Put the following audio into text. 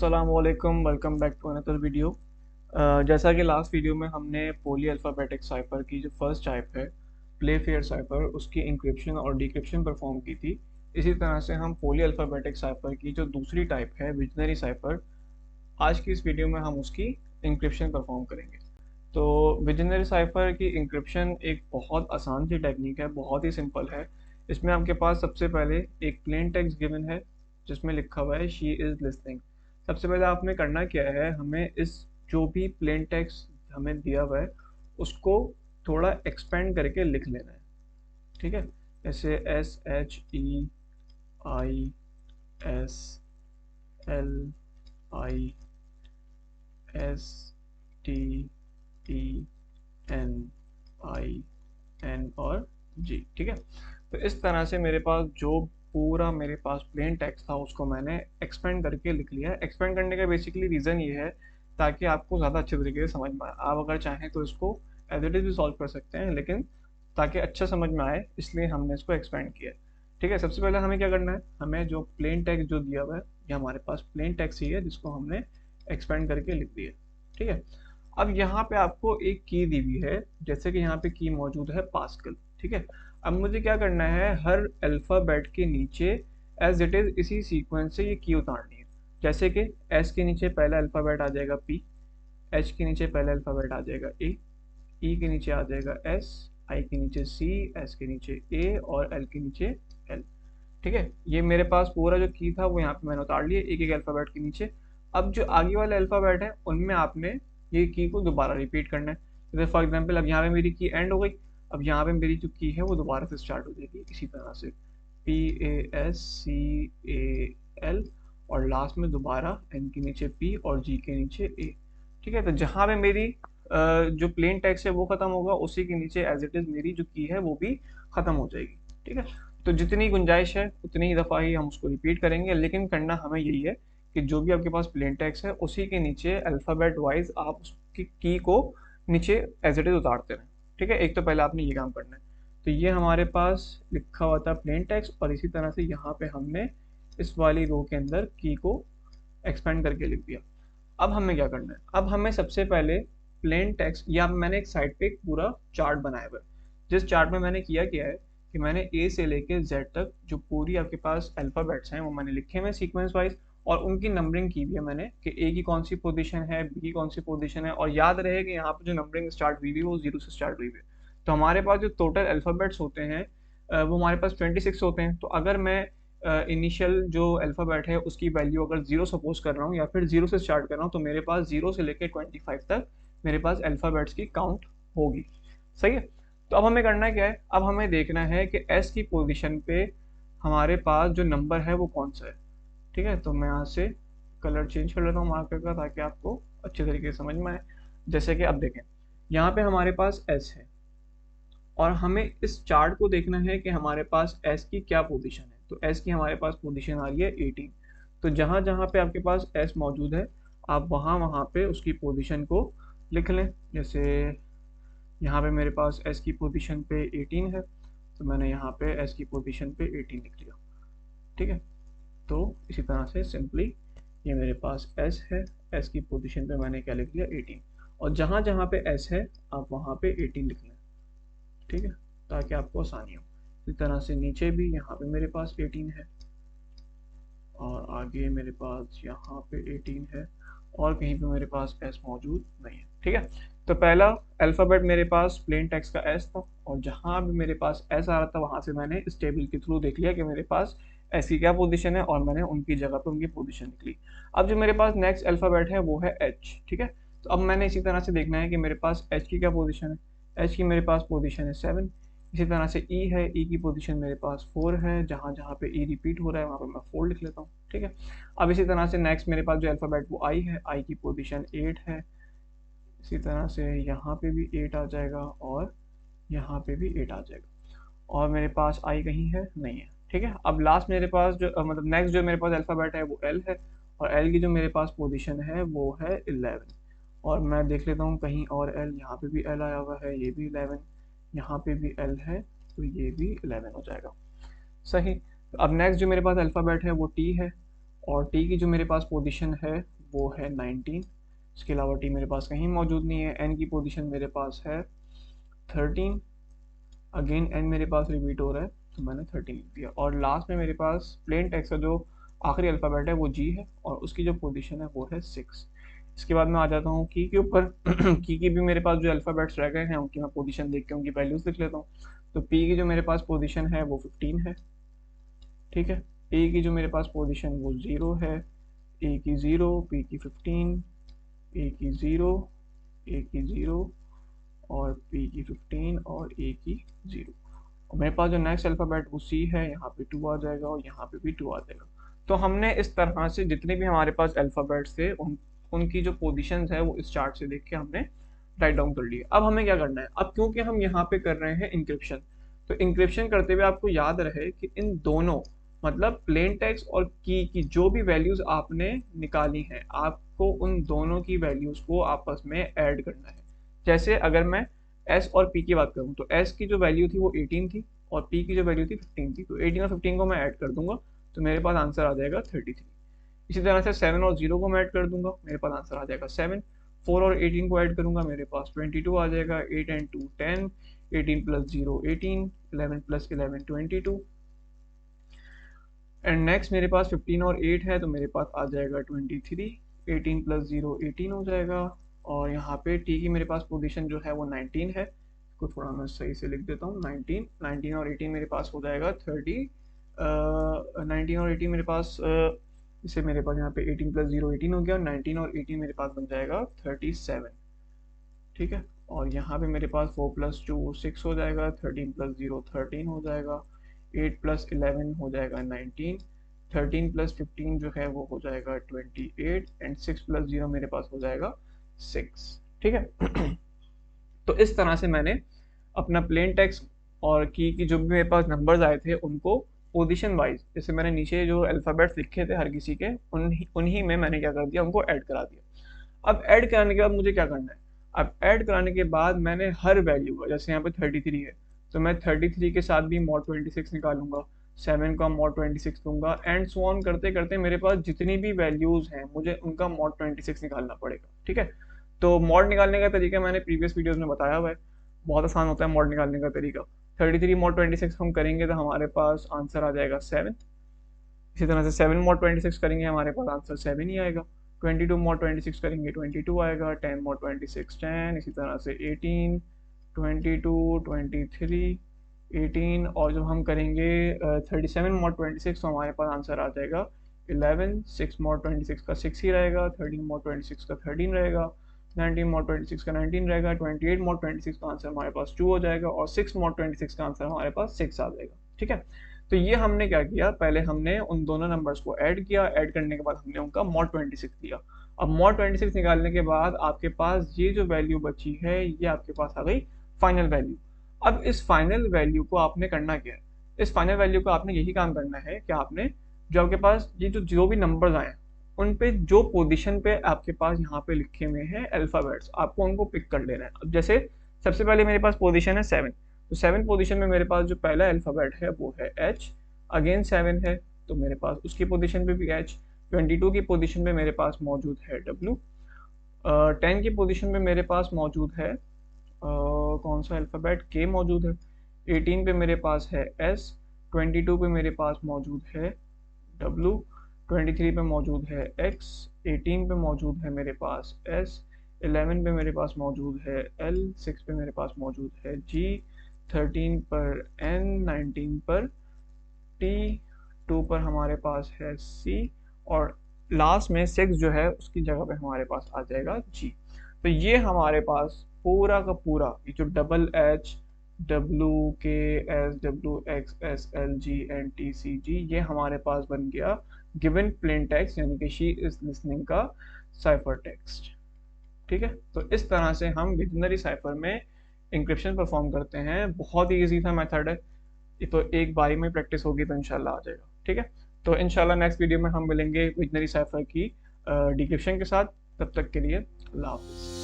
अस्सलामुअलैकुम, welcome back to another video. जैसा कि लास्ट वीडियो में हमने पोली अल्फ़ाबेटिक साइफर की जो फर्स्ट टाइप है प्ले फेयर साइफर उसकी इंक्रिप्शन और डिक्रिप्शन परफॉर्म की थी। इसी तरह से हम पोली अल्फ़ाबेटिक साइफर की जो दूसरी टाइप है विजनरी साइफर, आज की इस वीडियो में हम उसकी इंक्रिप्शन परफॉर्म करेंगे। तो विजनरी साइफर की इंक्रिप्शन एक बहुत आसान सी टेक्निक है, बहुत ही सिंपल है। इसमें आपके पास सबसे पहले एक प्लेन टेक्स्ट गिवन है जिसमें लिखा हुआ है शी इज़ लिसनिंग। सबसे पहले आपने करना क्या है, हमें इस जो भी प्लेन टेक्स्ट हमें दिया हुआ है उसको थोड़ा एक्सपेंड करके लिख लेना है। ठीक है, जैसे SHEISLIN और जी। ठीक है, तो इस तरह से मेरे पास जो पूरा मेरे पास प्लेन टेक्स्ट था उसको मैंने एक्सपेंड करके लिख लिया है। एक्सपेंड करने का बेसिकली रीज़न ये है ताकि आपको ज़्यादा अच्छे तरीके से समझ में आए। आप अगर चाहें तो इसको एज इट इज़ भी सॉल्व कर सकते हैं, लेकिन ताकि अच्छा समझ में आए इसलिए हमने इसको एक्सपेंड किया है। ठीक है, सबसे पहले हमें क्या करना है, हमें जो प्लेन टेक्स्ट जो दिया हुआ है ये हमारे पास प्लेन टेक्स्ट ही है जिसको हमने एक्सपेंड करके लिख दिया। ठीक है, अब यहाँ पे आपको एक की दी हुई है, जैसे कि यहाँ पे की मौजूद है पास्कल। ठीक है, अब मुझे क्या करना है, हर अल्फ़ाबेट के नीचे एज इट इज़ इसी सीक्वेंस से ये की उतारनी है। जैसे कि एस के नीचे पहला अल्फ़ाबेट आ जाएगा पी, एच के नीचे पहला अल्फ़ाबेट आ जाएगा ए, ई के नीचे आ जाएगा एस, आई के नीचे सी, एस के नीचे ए और एल के नीचे एल। ठीक है, ये मेरे पास पूरा जो की था वो यहाँ पे मैंने उतार लिया एक एक अल्फ़ाबेट के नीचे। अब जो आगे वाले अल्फ़ाबेट है उनमें आपने ये की को दोबारा रिपीट करना है। जैसे फॉर एग्जांपल अब यहाँ पे मेरी की एंड हो गई, अब यहाँ पे मेरी जो की है वो दोबारा से स्टार्ट हो जाएगी इसी तरह से PASCAL और लास्ट में दोबारा एन के नीचे पी और जी के नीचे ए। ठीक है, तो जहाँ पे मेरी जो प्लेन टेक्स्ट है वो खत्म होगा उसी के नीचे एज इट इज मेरी जो की है वो भी खत्म हो जाएगी। ठीक है, तो जितनी गुंजाइश है उतनी ही दफ़ा ही हम उसको रिपीट करेंगे, लेकिन करना हमें यही है कि जो भी आपके पास प्लेन टेक्स्ट है उसी के नीचे अल्फ़ाबेट वाइज आप उसकी की को नीचे एज इट इज उतारते रहें। ठीक है, एक तो पहले आपने ये काम करना है। तो ये हमारे पास लिखा हुआ था प्लेन टेक्स्ट और इसी तरह से यहाँ पे हमने इस वाली रो के अंदर की को एक्सपेंड करके लिख दिया। अब हमें क्या करना है, अब हमें सबसे पहले प्लेन टेक्स्ट या मैंने एक साइड पे एक पूरा चार्ट बनाया हुआ है, जिस चार्ट में मैंने किया है कि मैंने ए से लेके जेड तक जो पूरी आपके पास अल्फ़ाबेट्स हैं वो मैंने लिखे हुए सीक्वेंस वाइज और उनकी नंबरिंग की भी है मैंने कि ए की कौन सी पोजीशन है, बी की कौन सी पोजीशन है, और याद रहे कि यहाँ पर जो नंबरिंग स्टार्ट हुई है वो जीरो से स्टार्ट हुई है। तो हमारे पास जो टोटल अल्फ़ाबेट्स होते हैं वो हमारे पास 26 होते हैं। तो अगर मैं इनिशियल जो अल्फ़ाबेट है उसकी वैल्यू अगर ज़ीरो सपोज कर रहा हूँ या फिर ज़ीरो से स्टार्ट कर रहा हूँ तो मेरे पास ज़ीरो से लेकर 25 तक मेरे पास अल्फ़ाबेट्स की काउंट होगी। सही है, तो अब हमें करना क्या है, अब हमें देखना है कि एस की पोजीशन पे हमारे पास जो नंबर है वो कौन सा है। ठीक है, तो मैं यहाँ से कलर चेंज कर लेता हूँ मार्कर का ताकि आपको अच्छे तरीके से समझ में आए। जैसे कि अब देखें, यहाँ पे हमारे पास एस है और हमें इस चार्ट को देखना है कि हमारे पास एस की क्या पोजीशन है। तो एस की हमारे पास पोजीशन आ रही है 18। तो जहाँ जहाँ पे आपके पास एस मौजूद है आप वहाँ वहाँ पे उसकी पोजीशन को लिख लें। जैसे यहाँ पे मेरे पास एस की पोजीशन पे 18 है तो मैंने यहाँ पे एस की पोजीशन पे 18 लिख लिया। ठीक है, तो इसी तरह से सिंपली ये मेरे पास एस है, एस की पोजीशन पे मैंने क्या लिख लिया 18, और जहाँ जहाँ पे एस है आप वहाँ पे 18 लिख लें। ठीक है, ताकि आपको आसानी हो। इस तरह से नीचे भी यहाँ पे मेरे पास 18 है और आगे मेरे पास यहाँ पे 18 है और कहीं पे मेरे पास एस मौजूद नहीं है। ठीक है, तो पहला अल्फ़ाबेट मेरे पास प्लेन टेक्स्ट का एस था और जहाँ भी मेरे पास एस आ रहा था वहाँ से मैंने इस टेबल के थ्रू देख लिया कि मेरे पास एस की क्या पोजीशन है और मैंने उनकी जगह पे उनकी पोजीशन निकली। अब जो मेरे पास नेक्स्ट अल्फ़ाबेट है वो है एच। ठीक है, तो अब मैंने इसी तरह से देखना है कि मेरे पास एच की क्या पोजीशन है। एच की मेरे पास पोजीशन है 7। इसी तरह से ई है, ई की पोजीशन मेरे पास 4 है, जहाँ जहाँ पे ई रिपीट हो रहा है वहाँ पे मैं 4 लिख लेता हूँ। ठीक है, अब इसी तरह से नेक्स्ट मेरे पास जो अल्फ़ाबेट वो आई है, आई की पोजीशन 8 है। इसी तरह से यहाँ पे भी 8 आ जाएगा और यहाँ पे भी 8 आ जाएगा और मेरे पास आई कहीं है नहीं है। ठीक है, अब लास्ट मेरे पास जो मतलब नेक्स्ट जो मेरे पास अल्फ़ाबेट है वो एल है और एल की जो मेरे पास पोजीशन है वो है 11। और मैं देख लेता हूँ कहीं और एल, यहाँ पे भी एल आया हुआ है, ये भी 11, यहाँ पे भी एल है तो ये भी 11 हो जाएगा। सही, अब नेक्स्ट जो मेरे पास अल्फ़ाबेट है वो टी है और टी की जो मेरे पास पोजीशन है वो है 19। इसके अलावा टी मेरे पास कहीं मौजूद नहीं है। एन की पोजीशन मेरे पास है 13। अगेन एन मेरे पास रिपीट हो रहा है तो मैंने 13 लिख दिया। और लास्ट में मेरे पास प्लेन टेक्स्ट का जो आखिरी अल्फ़ाबेट है वो जी है और उसकी जो पोजीशन है वो है 6। इसके बाद मैं आ जाता हूँ की के ऊपर। की भी मेरे पास जो अल्फ़ाबेट्स रह गए हैं उनकी मैं पोजीशन देख के उनकी वैल्यूज लिख लेता हूँ। तो पी की जो मेरे पास पोजीशन है वो 15 है। ठीक है। ए की जो मेरे पास पोजीशन वो 0 है। ए की 0, पी की 15, ए की 0, ए की 0 और पी की 15 और ए की 0। और मेरे पास जो नेक्स्ट अल्फ़ाबेट वो सी है, यहाँ पे 2 आ जाएगा और यहाँ पे भी 2 आ जाएगा। तो हमने इस तरह से जितने भी हमारे पास अल्फ़ाबेट्स थे उनकी जो पोजीशंस है वो इस चार्ट से देख के हमने राइट डाउन कर लिए। अब हमें क्या करना है, अब क्योंकि हम यहाँ पे कर रहे हैं इंक्रिप्शन, तो इंक्रिप्शन करते हुए आपको याद रहे कि इन दोनों मतलब प्लेन टेक्स्ट और की जो भी वैल्यूज आपने निकाली हैं आपको उन दोनों की वैल्यूज को आपस में ऐड करना है। जैसे अगर मैं एस और पी की बात करूं तो एस की जो वैल्यू थी वो 18 थी और पी की जो वैल्यू थी 15 थी, तो 18 और 15 को मैं ऐड कर दूंगा तो मेरे पास आंसर आ जाएगा 33। इसी तरह से 7 और 0 को मैं ऐड कर दूंगा, मेरे पास आंसर आ जाएगा 7। 4 और 18 को ऐड करूंगा, मेरे पास 22 आ जाएगा। 8 and 2 10, 18 plus 0 18, 11 plus 11 22। And next मेरे पास 15 और 8 है तो मेरे पास आ जाएगा 23। 18 प्लस 0 18 हो जाएगा। और यहाँ पे टी की मेरे पास पोजीशन जो है वो 19 है, इसको थोड़ा मैं सही से लिख देता हूँ। 19 और 18 मेरे पास हो जाएगा 30। 19 और 18 मेरे पास इसे मेरे पास यहाँ पे 18 प्लस 0 18 हो गया और 19 और 18 मेरे पास बन जाएगा 37। ठीक है। और यहाँ पे मेरे पास 4 प्लस 2 6 हो जाएगा। 13 प्लस 0 13 हो जाएगा। 8 प्लस 11 हो जाएगा 19। 13 प्लस 15 जो है वो हो जाएगा 28 एंड 6 प्लस 0 मेरे पास हो जाएगा 6। ठीक है। तो इस तरह से मैंने अपना प्लेन टेक्स्ट और की जो भी मेरे पास नंबर्स आए थे उनको पोजीशन वाइज, जैसे मैंने नीचे जो अल्फ़ाबेट्स लिखे थे हर किसी के उन्हीं में मैंने क्या कर दिया, उनको ऐड करा दिया। अब ऐड कराने के बाद मुझे क्या करना है, अब ऐड कराने के बाद मैंने हर वैल्यू का, जैसे यहाँ पे 33 है तो मैं 33 के साथ भी mod 26 निकालूंगा, 7 का mod 26 लूंगा एंड सो ऑन करते करते मेरे पास जितनी भी वैल्यूज हैं मुझे उनका mod 26 निकालना पड़ेगा। ठीक है। तो मॉड निकालने का तरीका मैंने प्रीवियस वीडियोस में बताया हुआ है, बहुत आसान होता है मॉड निकालने का तरीका। 33 mod 26 हम करेंगे तो हमारे पास आंसर आ जाएगा 7। इसी तरह से 7 mod 26 करेंगे हमारे पास आंसर 7 ही आएगा। 22 mod 26 करेंगे 22 आएगा। 10 mod 26 10। इसी तरह से 18 22 23 18 और जब हम करेंगे 37 mod 26 तो हमारे पास आंसर आ जाएगा 11। 6 mod 26 का 6 ही रहेगा। 13 mod 26 का 13 रहेगा। 19 mod 26 का 19 रहेगा। 28 mod 26 का आंसर हमारे पास 2 हो जाएगा और 6 mod 26 का आंसर हमारे पास 6 आ जाएगा। ठीक है। तो ये हमने क्या किया, पहले हमने उन दोनों नंबर्स को ऐड किया, ऐड करने के बाद हमने उनका mod 26 दिया। अब mod 26 निकालने के बाद आपके पास ये जो वैल्यू बची है ये आपके पास आ गई फाइनल वैल्यू। अब इस फाइनल वैल्यू को आपने करना क्या है, इस फाइनल वैल्यू को आपने यही काम करना है कि आपने जो आपके पास ये जो भी नंबर्स आए उन पे जो पोजीशन पे आपके पास यहाँ पे लिखे हुए हैं अल्फाबेट्स आपको उनको पिक कर लेना है। अब जैसे सबसे पहले मेरे पास पोजीशन है 7, तो 7 पोजीशन में मेरे पास जो पहला अल्फाबेट है वो है H। अगेन 7 है तो मेरे पास उसकी पोजीशन पे भी H। 22 की पोजीशन पे मेरे पास मौजूद है W। 10 की पोजीशन पे मेरे पास मौजूद है कौन सा अल्फ़ाबेट, K मौजूद है। 18 पे मेरे पास है S। 22 पे मेरे पास मौजूद है W। 23 पे मौजूद है X। 18 पे मौजूद है मेरे पास S। 11 पे मेरे पास मौजूद है L। 6 पे मेरे पास मौजूद है G। 13 पर N। 19 पर T। 2 पर हमारे पास है C और लास्ट में 6 जो है उसकी जगह पे हमारे पास आ जाएगा G। तो ये हमारे पास पूरा का पूरा ये जो double H W K S W X S L G N T C G ये हमारे पास बन गया गिवन प्लेन टेक्स्ट यानी कि शी इज लिसनिंग का साइफर टेक्स्ट। ठीक है। तो इस तरह से हम विजनरी साइफर में इंक्रिप्शन परफॉर्म करते हैं। बहुत ही ईजी सा मेथड है, ये तो एक बारी में प्रैक्टिस होगी तो इंशाल्लाह आ जाएगा। ठीक है। तो इंशाल्लाह नेक्स्ट वीडियो में हम मिलेंगे विजनरी साइफर की डिक्रिप्शन के साथ। तब तक के लिए अल्लाह हाफिज़।